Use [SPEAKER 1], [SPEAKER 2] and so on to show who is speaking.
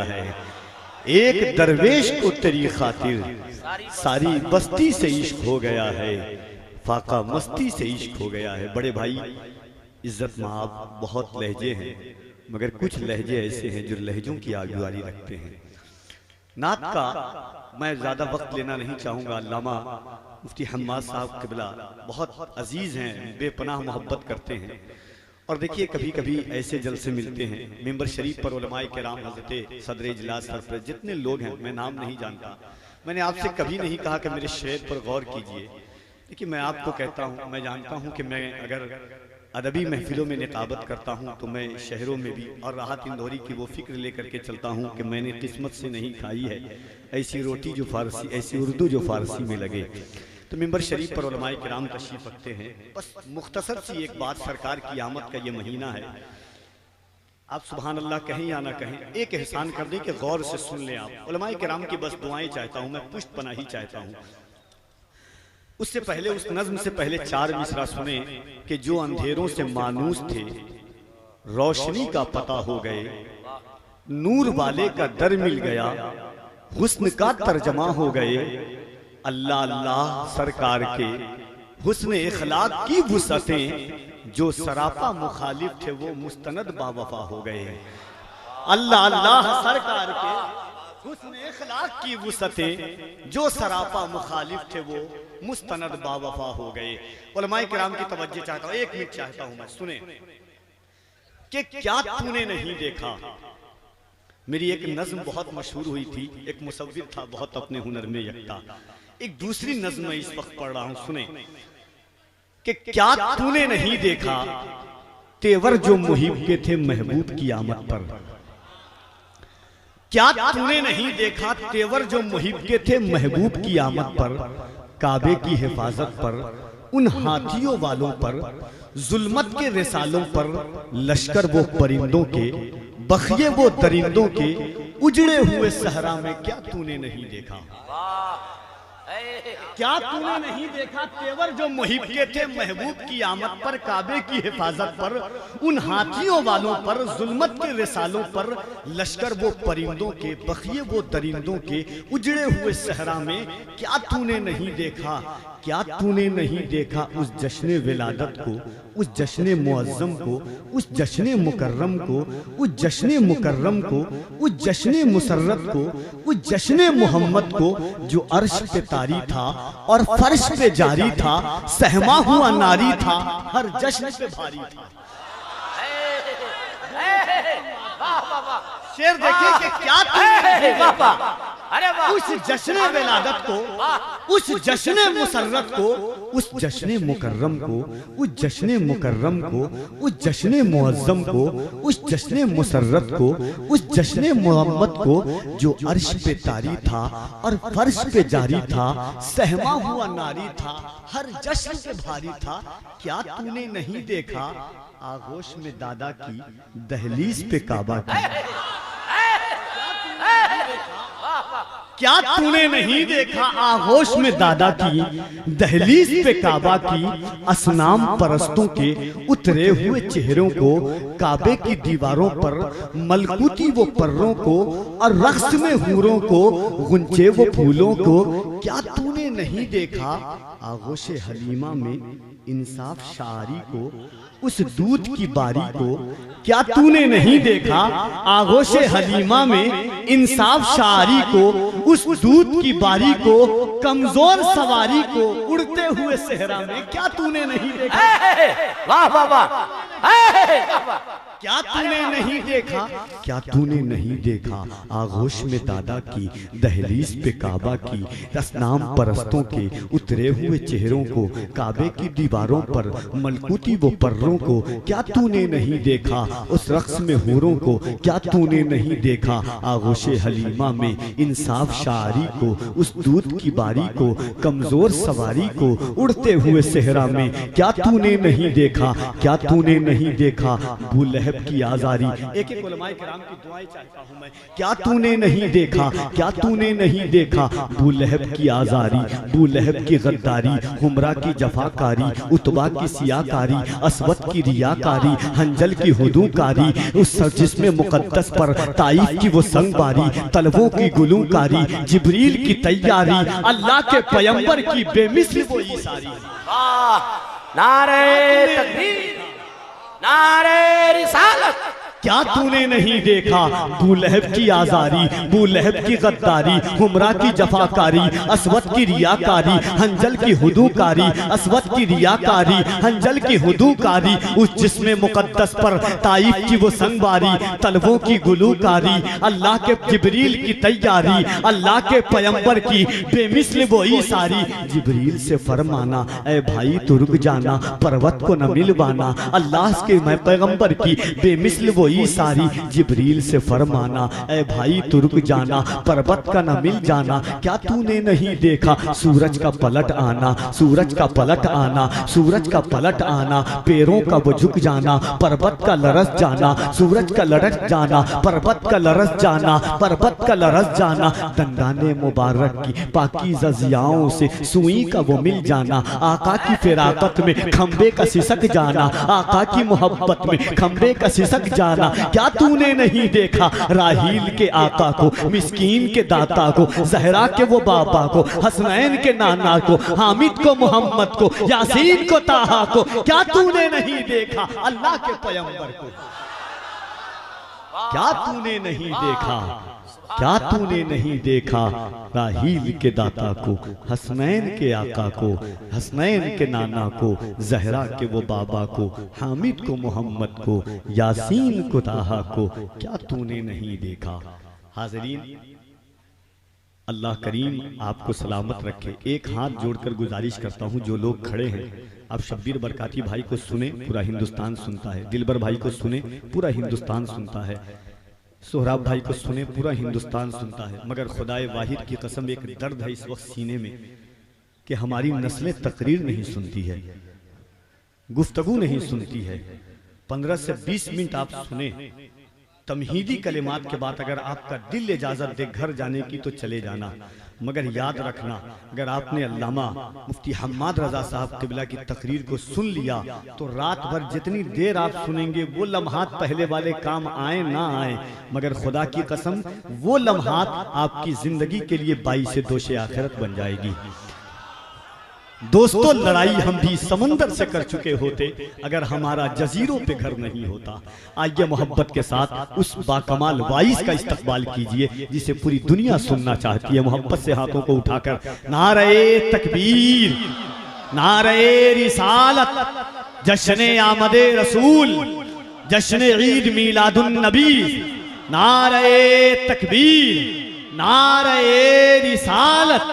[SPEAKER 1] गया है। एक दरवेश को तेरी खातिर सारी बस्ती से इश्क हो गया है, फाका मस्ती से इश्क हो गया है। बड़े भाई इज्जत माब बहुत लहजे हैं, मगर कुछ लहजे ऐसे हैं जो लहजों की आगुआरी रखते हैं। नात का मैं ज़्यादा वक्त लेना नहीं चाहूँगा। अल्लामा मुफ्ती हम्माद साहब क़िबला बहुत अजीज़ हैं, बेपनाह मोहब्बत करते हैं। और देखिए कभी कभी ऐसे जलसे मिलते हैं मेंबर शरीफ पर उलमाए किराम, हज़रत सदर इजलास, सरपरस्त, जितने लोग हैं, मैं नाम नहीं जानता। मैंने आपसे कभी नहीं कहा कि मेरे शेर पर गौर कीजिए। देखिए मैं आपको कहता हूँ, मैं जानता हूँ कि मैं अगर अदबी महफिलों में निकाबत करता हूँ तो मैं शहरों में भी और राहत इंदौरी की वो फिक्र लेकर के चलता हूँ कि मैंने किस्मत से नहीं खाई है ऐसी रोटी जो फारसी, ऐसी उर्दू जो फारसी में लगे। तो मिंबर शरीफ पर उलमाए किराम तशरीफ रखते हैं। बस मुख्तसर सी एक बात, सरकार की आमद का ये महीना है, आप सुभान अल्लाह कहें या ना कहें, एक एहसान कर दें कि गौर से सुन लें आप। उलमाए किराम की बस दुआएं चाहता हूँ, मैं पुष्ट पनाही चाहता हूँ। उससे पहले, उस नज्म से पहले 4 मिसरा सुने कि जो अंधेरों से मानूस थे रोशनी का पता हो गए, नूर वाले का दर मिल गया, हुस्न का तर्जमा हो गए। अल्लाह अल्लाह सरकार के हुस्न इखलाक की वुसअतें जो सरापा मुखालिफ थे वो मुस्तनद बावफा हो गए। अल्लाह अल्लाह सरकार के हुस्न इखलाक की वुसअतें जो सरापा मुखालिफ थे वो मुस्तनद बावफा हो गए। उलमाए किराम की तवज्जो चाहता हूँ, 1 मिनट चाहता हूँ मैं, सुने कि क्या तूने नहीं देखा। मेरी एक नज्म बहुत मशहूर हुई थी, एक मुसव्विर था बहुत अपने हुनर में यकता। एक दूसरी नज्म मैं इस वक्त पढ़ रहा हूं, सुने कि क्या तूने नहीं देखा तेवर जो मुहिब के थे महबूब की आमद पर। क्या तूने नहीं देखा तेवर जो मुहिब के थे महबूब की आमद पर, काबे की हिफाजत पर, उन हाथियों वालों पर, जुल्मत के रिसालों पर, लश्कर वो परिंदों के, बखिए वो दरिंदों के, उजड़े हुए सहरा में क्या तूने नहीं देखा। क्या तूने नहीं देखा तेवर जो मुहिब के थे महबूब की आमद पर, काबे की हिफाजत पर, उन हाथियों वालों पर, जुल्मत के रिसालों पर, लश्कर वो परिंदों के, बखिए वो दरिंदों के, उजड़े हुए सहरा में क्या तूने नहीं देखा। क्या तूने नहीं देखा उस जश्न विलादत को, उस जश्न मुअज़्ज़म को, उस जश्न मुकर्रम को, उस जश्न मुकर्रम को, उस जश्न मुसर्रत को, उस जश्न मोहम्मद को जो अर्श पे तारी था और फर्श पे जारी था, सहमा हुआ नारी था, हर जश्न पे भारी था। शेर देखिए कि क्या उस जश्न विलादत को, उस जश्न मुसर्रत को, उस जश्न मुकर्रम को, उस जश्न मुकर्रम को, उस जश्न मुअज़्ज़म को, उस जश्न मुसर्रत को, उस जश्न मोहम्मद को जो अर्श पे तारी था और फर्श पे जारी था, सहमा हुआ नारी था, हर जश्न पे भारी था। क्या तूने नहीं देखा आगोश में दादा की, दहलीज पे काबा की। क्या तूने नहीं देखा आगोश में दादा की, दहलीज पे काबा की, असनाम परस्तों के उतरे हुए चेहरों को, काबे की दीवारों पर मलकूती वो पर्रों को और रक्स में हूरों को, गुंचे वो फूलों को। क्या तूने नहीं देखा आगोश हलीमा में इंसाफ शारी को, उस दूध की बारी को। क्या तूने नहीं देखा आगोश हलीमा में इंसाफ शारी को, उस दूध की बारी को, कमजोर सवारी को, उड़ते हुए सहरा में क्या तूने नहीं देखा। वाह वाह वाह। क्या तूने नहीं देखा, क्या तूने नहीं देखा आगोश में दादा की, दहलीज पे काबा की, असनाम परस्तों के उतरे हुए चेहरों को, काबे की दीवारों पर मलकूती वो पर्रों को। क्या तूने नहीं देखा उस रक्स में हूरों को। क्या तूने नहीं देखा आगोश हलीमा में इंसाफ शारी को, उस दूध की बारी को, कमजोर सवारी को, उड़ते हुए सहरा में क्या तूने नहीं देखा। क्या तूने नहीं देखा बुलहल लहब की आजारी। एक एक उलमाए किराम की दुआएं चाहता हूं मैं। क्या तूने नहीं देखा, क्या तूने नहीं देखा, अबू लहब की आजारी, अबू लहब की गद्दारी, हुमरा की जफाकारी, उतबा की सियाकारी, असवद की रियाकारी, हंजल की हुदूकारी, उस जिसमें मुकद्दस पर ताइफ की वो संगबारी, तलवों की गुलूकारी, जिब्रील की तैयारी, अल्लाह के पैगंबर की बेमिसल वो ईसारी।
[SPEAKER 2] नारे तकबीर, नारे रिसालत।
[SPEAKER 1] क्या तूने नहीं देखा, अबू लहब की आजारी, अबू लहब की गद्दारी, हुमरा की जफाकारी, असवद की रियाकारी, हंजल की हुदूकारी, असवद की रियाकारी, हंजल की हुदूकारी, उस जिस्म मुकद्दस पर ताइफ की वो संगबारी, तलवों की गुलूकारी, अल्लाह के जिब्रील की तैयारी, अल्लाह के पैगंबर की बेमिसल वो ईसारी। जिब्रील से फरमाना, ऐ भाई तू रुक जाना, पर्वत को न मिलवाना, अल्लाह के मैं पैगंबर की बेमिसल वो ईसारी। जिब्रील से फरमाना, ऐ भाई तू रुक जाना, पर्वत का न मिल जाना। क्या तूने नहीं देखा, सूरज का पलट आना, सूरज का पलट आना, सूरज का पलट आना, पैरों का वो झुक जाना, पर्वत का लरस जाना, सूरज का लरस जाना, पर्वत का लरस जाना, पर्वत का लरस जाना। दंदाने मुबारक की पाकीज़ा ज़ियाओं से सुई का वो मिल जाना, आका की फिराकत में खंबे का सिसक जाना, आका की मोहब्बत में खंबे का सिसक जाना। क्या तूने नहीं देखा, राहील के आका को, मिस्कीन के दाता को, जहरा के वो बाबा को, हसनैन के नाना को, हामिद को, मोहम्मद को, यासीन को, ताहा को। क्या तूने नहीं देखा, अल्लाह के पैगंबर को। क्या तूने नहीं देखा, क्या तूने नहीं देखा, राहील के दाता को, हसनैन के आका को, हसनैन के नाना को, जहरा के वो बाबा को, हामिद को, मोहम्मद को, यासीन को, ताहा को। क्या तूने नहीं देखा। हाज़रीन, अल्लाह करीम आपको सलामत रखे। एक हाथ जोड़कर गुजारिश करता हूँ, जो लोग खड़े हैं, अब शब्बीर बरकाती भाई को सुने, पूरा हिंदुस्तान सुनता है। दिलबर भाई को सुने, पूरा हिंदुस्तान सुनता है। सोहराब भाई को सुने, पूरा हिंदुस्तान सुनता है। मगर खुदाए वाहिद की कसम, एक दर्द है इस वक्त सीने में कि हमारी नस्लें तकरीर नहीं सुनती है, गुफ्तगू नहीं सुनती है। 15 से 20 मिनट आप सुने तमहीदी कलिमात के बाद, अगर आपका दिल इजाजत दे घर जाने की तो चले जाना। मगर याद रखना, अगर आपने अल्लामा मुफ्ती हम्माद रजा साहब क़िबला की तकरीर को सुन लिया तो रात भर जितनी देर आप सुनेंगे वो लम्हात पहले वाले काम आए ना आए, मगर खुदा की कसम वो लम्हात आपकी जिंदगी के लिए बाइस दोषे आखिरत बन जाएगी। दोस्तों, लड़ाई हम भी समंदर से कर चुके होते अगर हमारा जजीरों पे घर नहीं होता। आइए मोहब्बत के साथ उस बाकमाल वाइस का इस्तकबाल कीजिए जिसे पूरी दुनिया सुनना चाहती है। मोहब्बत से हाथों को उठाकर नारे तकबीर, नारे रिसालत, जश्न आमदे रसूल, जश्न ईद मीलादुन नबी। नारे तकबीर, नारे रिसालत,